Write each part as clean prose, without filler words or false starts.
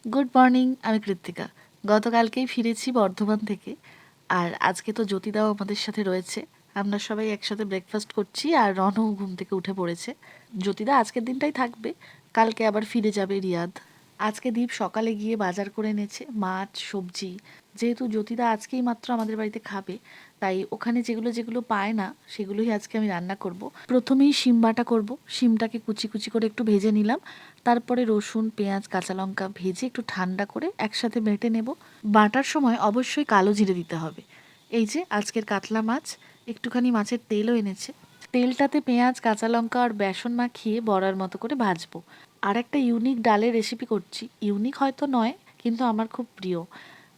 Good morning, আমি কৃত্তিকা। গতকালকেই ফিরেছি বর্ধমান থেকে। আর আজকে তো জ্যোতিদাও আমাদের সাথে রয়েছে। আমরা সবাই একসাথে ব্রেকফাস্ট করছি আর রনও ঘুম থেকে উঠে পড়েছে। জ্যোতিদা আজকের দিনটাই থাকবে, কালকে আবার ফিরে যাবে রিয়াদ। আজকে দীপ সকালে গিয়ে বাজার করে এনেছে মাছ, সবজি। যেহেতু জ্যোতিদা আজকেই মাত্র আমাদের বাড়িতে খাবে, তাই ওখানে যেগুলো যেগুলো পায় না সেগুলোই আজকে আমি রান্না করব। প্রথমেই শিম বাটা করব। শিমটাকে কুচি কুচি করে একটু ভেজে নিলাম। তারপরে রসুন, পেঁয়াজ, কাঁচা লঙ্কা ভেজে একটু ঠান্ডা করে একসাথে বেটে নেব। বাটার সময় অবশ্যই কালো জিরে দিতে হবে। এই যে আজকের কাতলা মাছ, একটুখানি মাছের তেলও এনেছে। তেলটাতে পেঁয়াজ, কাঁচা লঙ্কা আর বেসন মাখিয়ে বড়ার মতো করে ভাজবো। আর একটা ইউনিক ডালের রেসিপি করছি। ইউনিক হয়তো নয়, কিন্তু আমার খুব প্রিয়।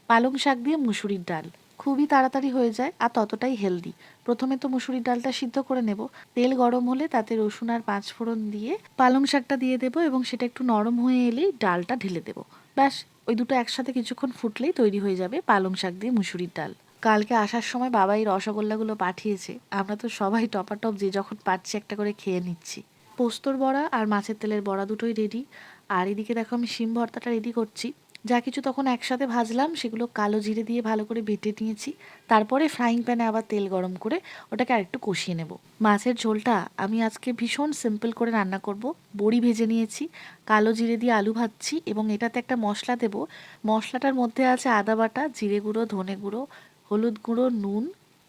পালং শাক দিয়ে মুসুরির ডাল। খুবই তাড়াতাড়ি হয়ে যায় আর ততটাই হেলদি। প্রথমে তো মুসুরির ডালটা সিদ্ধ করে নেব। তেল গরম হলে তাতে রসুন আর পাঁচফোড়ন দিয়ে পালং শাকটা দিয়ে দেবো এবং সেটা একটু নরম হয়ে এলেই ডালটা ঢেলে দেবো। ব্যাস, ওই দুটো একসাথে কিছুক্ষণ ফুটলেই তৈরি হয়ে যাবে পালং শাক দিয়ে মুসুরির ডাল। কালকে আসার সময় বাবা এই রসগোল্লাগুলো পাঠিয়েছে। আমরা তো সবাই টপাটপ যে যখন পাচ্ছি একটা করে খেয়ে নিচ্ছি। পোস্তর বড়া আর মাছের তেলের বড়া দুটোই রেডি। আর এদিকে দেখো আমি শিম ভর্তাটা রেডি করছি। যা কিছু তখন একসাথে ভাজলাম সেগুলো কালো জিরে দিয়ে ভালো করে বেটে নিয়েছি। তারপরে ফ্রাইং প্যানে আবার তেল গরম করে ওটাকে আরেকটু কষিয়ে নেব। মাছের ঝোলটা আমি আজকে ভীষণ সিম্পল করে রান্না করব। বড়ি ভেজে নিয়েছি, কালো জিরে দিয়ে আলু ভাজছি এবং এটাতে একটা মশলা দেব। মশলাটার মধ্যে আছে আদা বাটা, জিরে গুঁড়ো, ধনে গুঁড়ো, হলুদ গুঁড়ো, নুন,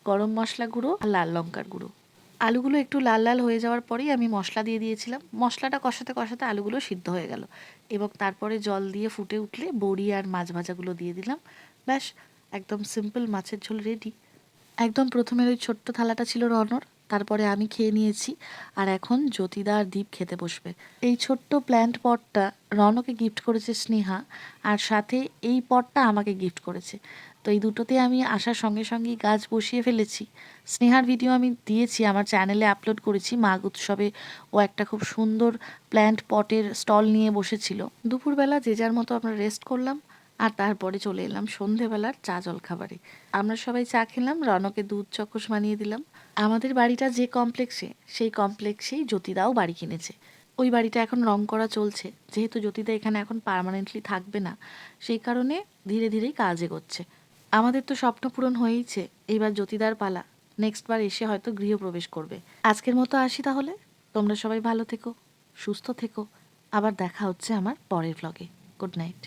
গরম মশলা গুঁড়ো আর লাল লঙ্কার গুঁড়ো। আলুগুলো একটু লাল লাল হয়ে যাওয়ার পরেই আমি মশলা দিয়ে দিয়েছিলাম। মশলাটা কষাতে কষাতে আলুগুলো সিদ্ধ হয়ে গেল এবং তারপরে জল দিয়ে ফুটে উঠলে বড়ি আর মাছ ভাজাগুলো দিয়ে দিলাম। ব্যাস, একদম সিম্পল মাছের ঝোল রেডি। একদম প্রথমের ওই ছোট্ট থালাটা ছিল রনর, তারপরে আমি খেয়ে নিয়েছি। আর এখন জ্যোতিদা আর দীপ খেতে বসবে। এই ছোট্ট প্ল্যান্ট পটটা রনকে গিফট করেছে স্নেহা, আর সাথে এই পটটা আমাকে গিফট করেছে। তো এই দুটোতে আমি আসার সঙ্গে সঙ্গেই গাছ বসিয়ে ফেলেছি। স্নেহার ভিডিও আমি দিয়েছি, আমার চ্যানেলে আপলোড করেছি। মাঘ উৎসবে ও একটা খুব সুন্দর প্ল্যান্ট পটের স্টল নিয়ে বসেছিল। দুপুরবেলা যে যার মতো আমরা রেস্ট করলাম আর তারপরে চলে এলাম সন্ধেবেলার চা জল খাবারে। আমরা সবাই চা খেলাম, রনকে দুধ চকোস বানিয়ে দিলাম। আমাদের বাড়িটা যে কমপ্লেক্সে, সেই কমপ্লেক্সেই জ্যোতিদাও বাড়ি কিনেছে। ওই বাড়িটা এখন রং করা চলছে। যেহেতু জ্যোতিদা এখানে এখন পার্মানেন্টলি থাকবে না, সেই কারণে ধীরে ধীরেই কাজ এগোচ্ছে। আমাদের তো স্বপ্ন পূরণ হয়েইছে, এইবার জ্যোতিদার পালা। নেক্সট বার এসে হয়তো গৃহপ্রবেশ করবে। আজকের মতো আসি তাহলে। তোমরা সবাই ভালো থেকো, সুস্থ থেকো। আবার দেখা হচ্ছে আমার পরের ভ্লগে। Good night.